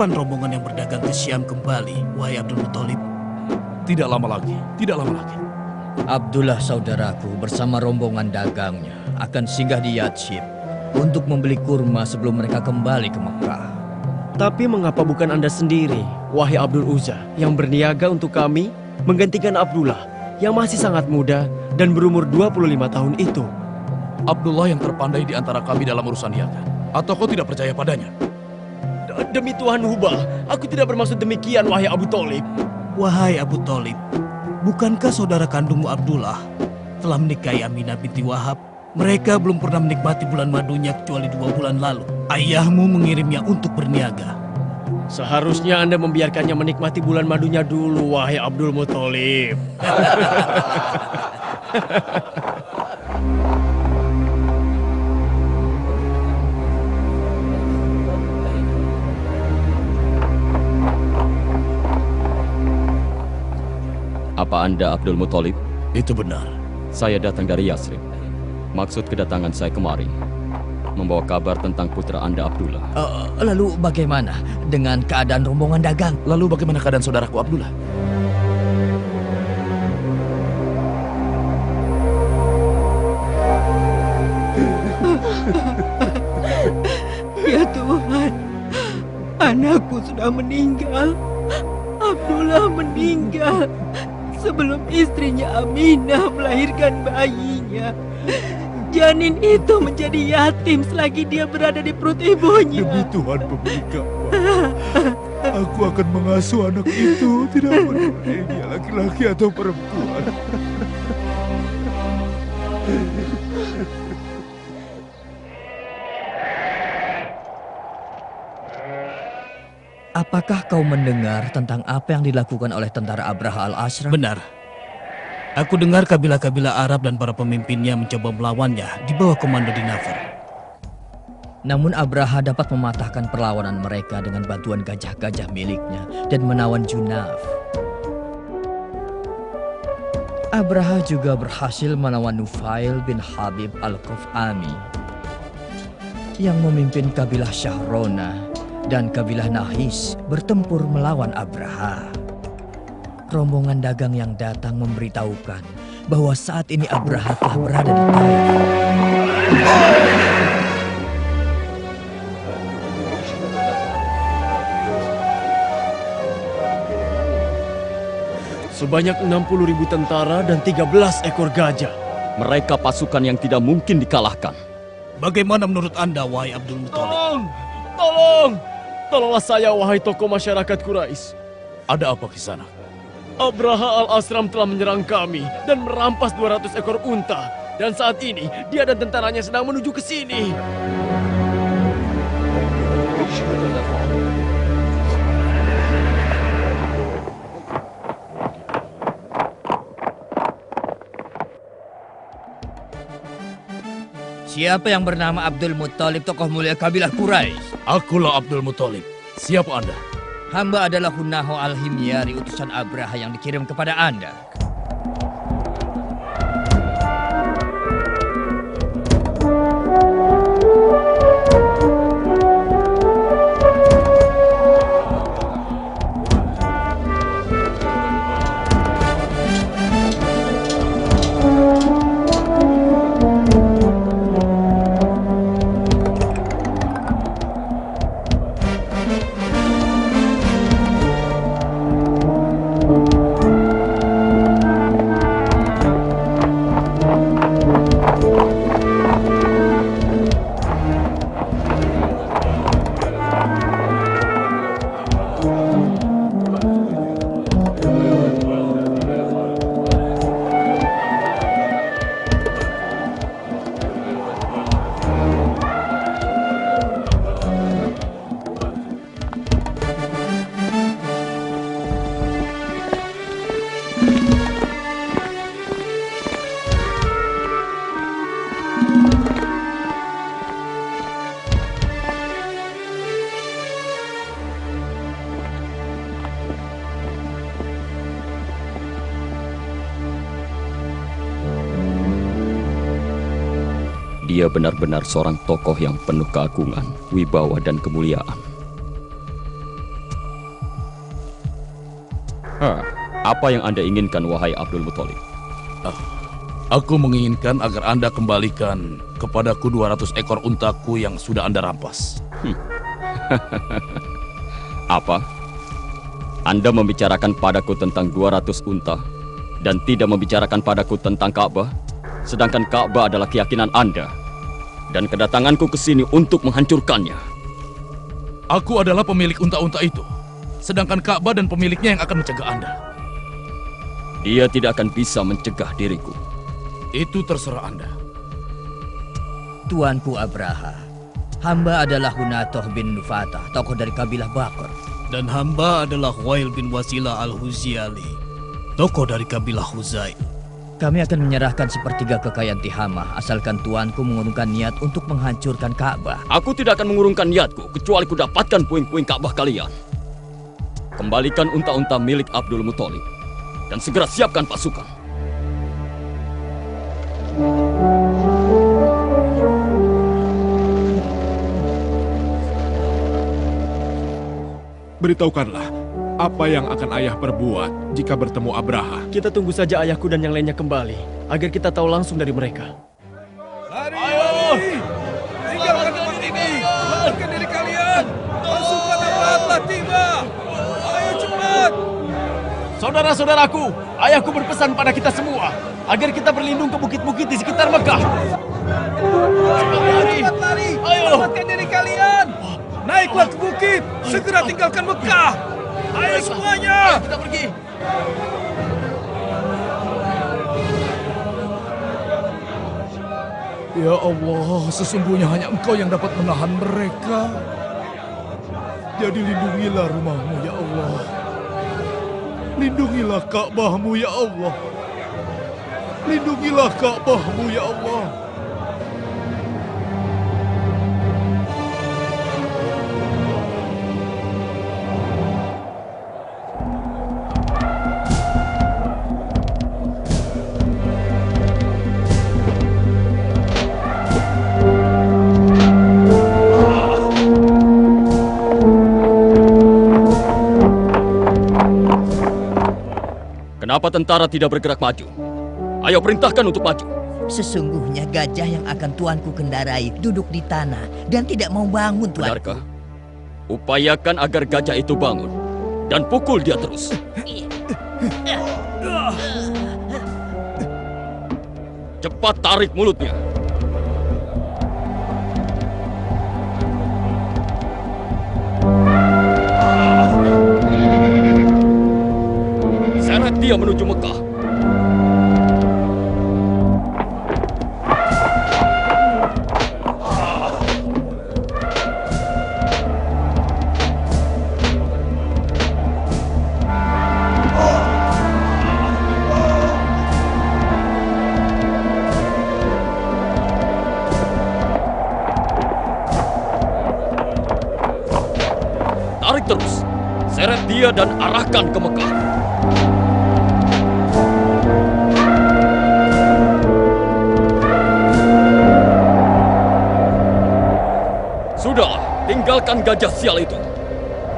kapan rombongan yang berdagang ke Syam kembali, wahai Abdul Muthalib? Tidak lama lagi, tidak lama lagi. Abdullah saudaraku bersama rombongan dagangnya akan singgah di Yathrib untuk membeli kurma sebelum mereka kembali ke Mekah. Tapi mengapa bukan Anda sendiri, wahai Abdul Uzza, yang berniaga untuk kami menggantikan Abdullah yang masih sangat muda dan berumur 25 tahun itu? Abdullah yang terpandai di antara kami dalam urusan niaga. Atau kau tidak percaya padanya? Demi Tuhan Hubal, aku tidak bermaksud demikian, wahai Abu Thalib. Wahai Abu Thalib, bukankah saudara kandungmu Abdullah telah menikahi Aminah binti Wahab? Mereka belum pernah menikmati bulan madunya kecuali 2 bulan lalu. Ayahmu mengirimnya untuk berniaga. Seharusnya Anda membiarkannya menikmati bulan madunya dulu, wahai Abdul Muthalib. Apa Anda Abdul Muthalib? Itu benar. Saya datang dari Yathrib. Maksud kedatangan saya kemari membawa kabar tentang putra Anda Abdullah. Lalu bagaimana dengan keadaan rombongan dagang? Lalu bagaimana keadaan saudaraku Abdullah? Ya Tuhan, anakku sudah meninggal. Abdullah meninggal sebelum istrinya Aminah melahirkan bayinya. Janin itu menjadi yatim selagi dia berada di perut ibunya. Demi Tuhan pemilik Ka'bah, aku akan mengasuh anak itu, tidak peduli dia laki-laki atau perempuan. Apakah kau mendengar tentang apa yang dilakukan oleh tentara Abraha al-Ashram? Benar. Aku dengar kabilah-kabilah Arab dan para pemimpinnya mencoba melawannya di bawah komando Dinafar. Namun Abraha dapat mematahkan perlawanan mereka dengan bantuan gajah-gajah miliknya dan menawan Junaf. Abraha juga berhasil menawan Nufail bin Habib al-Qaf'ami yang memimpin kabilah Syahrona dan kabilah Nahis bertempur melawan Abraha. Rombongan dagang yang datang memberitahukan bahwa saat ini Abraha telah berada di Taif. Sebanyak 60.000 tentara dan 13 ekor gajah. Mereka pasukan yang tidak mungkin dikalahkan. Bagaimana menurut Anda, wahai Abdul Muthalib? Tolong! Tolonglah saya, wahai tokoh masyarakat Quraisy. Ada apa kisana? Abraha al-Ashram telah menyerang kami dan merampas 200 ekor unta. Dan saat ini, dia dan tentaranya sedang menuju ke sini. Siapa yang bernama Abdul Muthalib, tokoh mulia kabilah Quraisy? Akulah Abdul Muthalib. Siapa Anda? Hamba adalah Hunaho al-Himyari, utusan Abraha yang dikirim kepada Anda. Dia benar-benar seorang tokoh yang penuh keagungan, wibawa dan kemuliaan. Apa yang Anda inginkan, wahai Abdul Muthalib? Aku menginginkan agar Anda kembalikan kepadaku 200 ekor untaku yang sudah Anda rampas. Apa? Anda membicarakan padaku tentang 200 unta dan tidak membicarakan padaku tentang Ka'bah, sedangkan Ka'bah adalah keyakinan Anda. Dan kedatanganku ke sini untuk menghancurkannya. Aku adalah pemilik unta-unta itu, sedangkan Ka'bah dan pemiliknya yang akan mencegah Anda. Dia tidak akan bisa mencegah diriku. Itu terserah Anda. Tuanku Abraha, hamba adalah Hunatoh bin Nufatah, tokoh dari kabilah Bakr. Dan hamba adalah Wail bin Wasilah al-Huziali, tokoh dari kabilah Huzai. Kami akan menyerahkan sepertiga kekayaan Tihamah asalkan tuanku mengurungkan niat untuk menghancurkan Ka'bah. Aku tidak akan mengurungkan niatku kecuali ku dapatkan puing-puing Ka'bah kalian. Kembalikan unta-unta milik Abdul Muthalib dan segera siapkan pasukan. Beritahukanlah, apa yang akan ayah perbuat jika bertemu Abraha? Kita tunggu saja ayahku dan yang lainnya kembali, agar kita tahu langsung dari mereka. Ayo! Tinggalkan tempat ini! Selamatkan diri kalian! Pasukan Abraha telah tiba! Ayo cepat! Saudara-saudaraku, ayahku berpesan pada kita semua, agar kita berlindung ke bukit-bukit di sekitar Mekah. Cepat lari! Ayo! Selamatkan diri kalian! Naiklah ke bukit! Segera tinggalkan Mekah! Ayo semuanya! Kita pergi! Ya Allah, sesungguhnya hanya Engkau yang dapat menahan mereka. Jadi lindungilah rumahmu, ya Allah. Lindungilah Ka'bahmu, ya Allah. Lindungilah Ka'bahmu, ya Allah. Kenapa tentara tidak bergerak maju? Ayo perintahkan untuk maju. Sesungguhnya gajah yang akan tuanku kendarai duduk di tanah dan tidak mau bangun, tuanku. Benarkah? Upayakan agar gajah itu bangun dan pukul dia terus. Cepat tarik mulutnya. Seret dia menuju Mekah. Tarik terus. Seret dia dan arahkan ke Mekah. Sudahlah, tinggalkan gajah sial itu.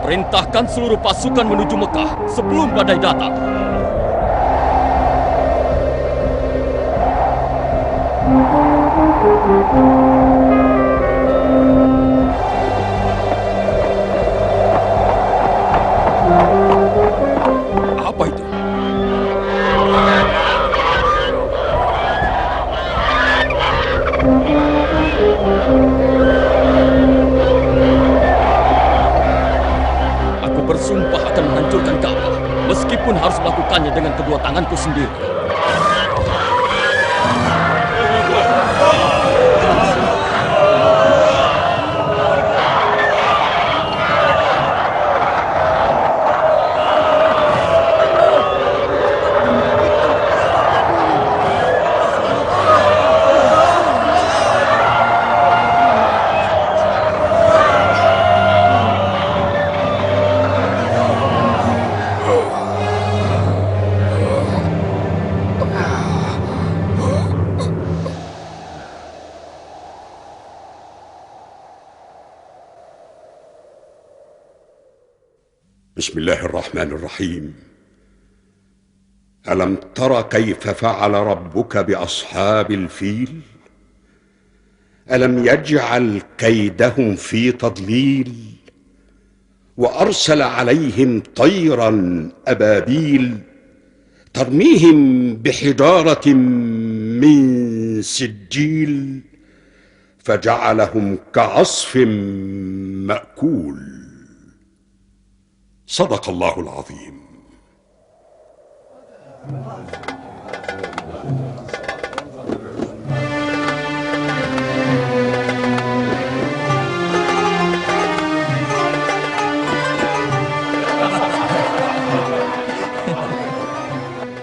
Perintahkan seluruh pasukan menuju Mekah sebelum badai datang. Apa itu? Aku bersumpah akan menghancurkan Ka'bah, meskipun harus melakukannya dengan kedua tanganku sendiri. بسم الله الرحمن الرحيم ألم تر كيف فعل ربك بأصحاب الفيل ألم يجعل كيدهم في تضليل وأرسل عليهم طيرا أبابيل ترميهم بحجارة من سجيل فجعلهم كعصف مأكول. صدق الله العظيم.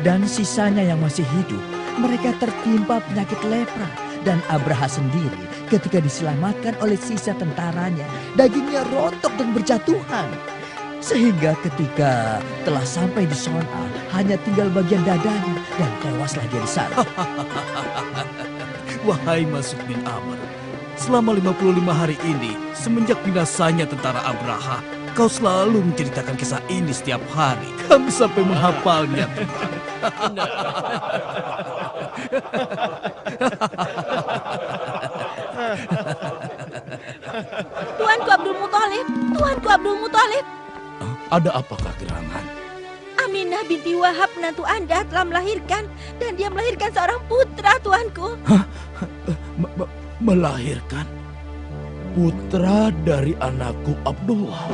Dan sisanya yang masih hidup, mereka tertimpa penyakit lepra. Dan Abraha sendiri ketika diselamatkan oleh sisa tentaranya, dagingnya rontok dan berjatuhan. Sehingga ketika telah sampai di Son'a, hanya tinggal bagian dadanya dan tewaslah dia di sana. Wahai Masuk bin Amr, selama 55 hari ini, semenjak binasanya tentara Abraha, kau selalu menceritakan kisah ini setiap hari. Kami sampai menghafalnya, Tuhan. Tuanku Abdul Muthalib, Tuanku Abdul Muthalib. Ada apakah gerangan? Aminah binti Wahab menantu Anda telah melahirkan dan dia melahirkan seorang putra, Tuanku. Melahirkan putra dari anakku Abdullah.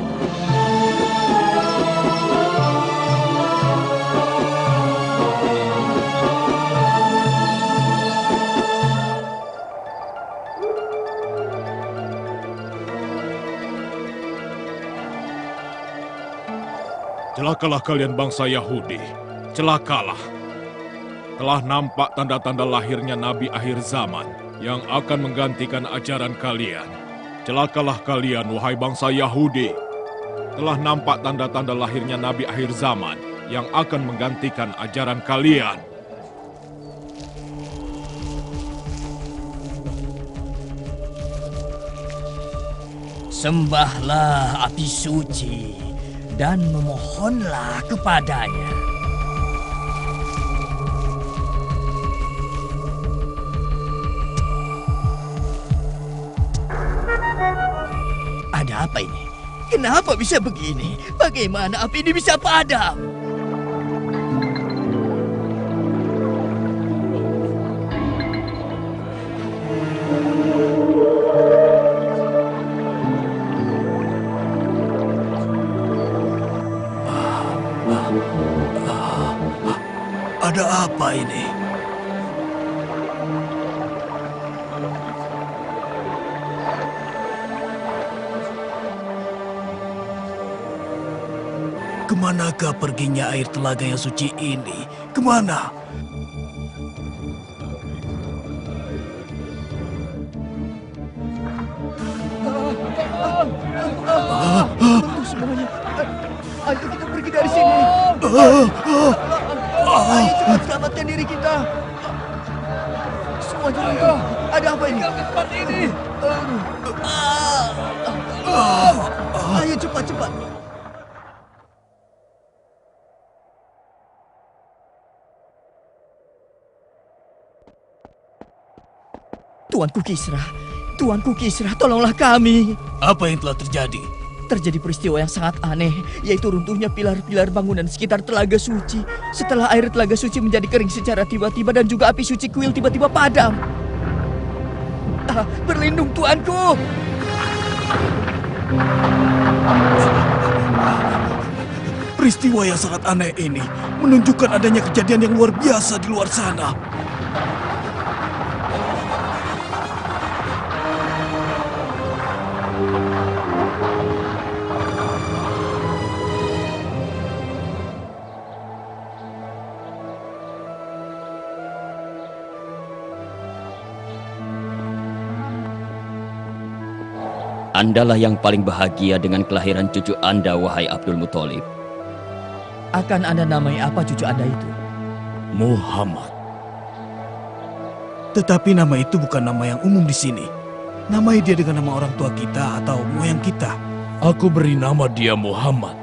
Celakalah kalian bangsa Yahudi, celakalah. Telah nampak tanda-tanda lahirnya Nabi akhir zaman yang akan menggantikan ajaran kalian. Celakalah kalian, wahai bangsa Yahudi. Telah nampak tanda-tanda lahirnya Nabi akhir zaman yang akan menggantikan ajaran kalian. Sembahlah api suci dan memohonlah kepadanya. Ada apa ini? Kenapa bisa begini? Bagaimana api ini bisa padam? Ada apa ini? Kemanakah perginya air telaga yang suci ini? Kemana? Tunggu semuanya. Ayo kita pergi dari sini. Ayo cepat selamatkan diri kita. Semuanya tunggu. Ada apa ini? Tempat ini. Ayo cepat-cepat. Tuanku Kisra, tolonglah kami. Apa yang telah terjadi? Terjadi peristiwa yang sangat aneh, yaitu runtuhnya pilar-pilar bangunan sekitar Telaga Suci. Setelah air Telaga Suci menjadi kering secara tiba-tiba dan juga api suci kuil tiba-tiba padam. Berlindung Tuanku! Peristiwa yang sangat aneh ini menunjukkan adanya kejadian yang luar biasa di luar sana. Andalah yang paling bahagia dengan kelahiran cucu Anda, wahai Abdul Muthalib. Akan Anda namai apa cucu Anda itu? Muhammad. Tetapi nama itu bukan nama yang umum di sini. Namai dia dengan nama orang tua kita atau moyang kita. Aku beri nama dia Muhammad,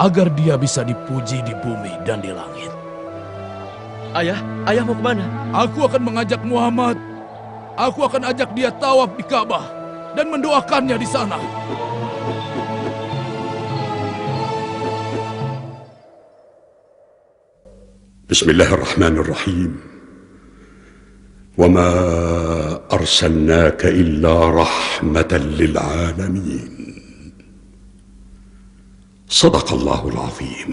agar dia bisa dipuji di bumi dan di langit. Ayah mau kemana? Aku akan mengajak Muhammad. Aku akan ajak dia tawaf di Ka'bah dan mendoakannya di sana. Bismillahirrahmanirrahim. وما أرسلناك إلا رحمة للعالمين. صدق الله العظيم.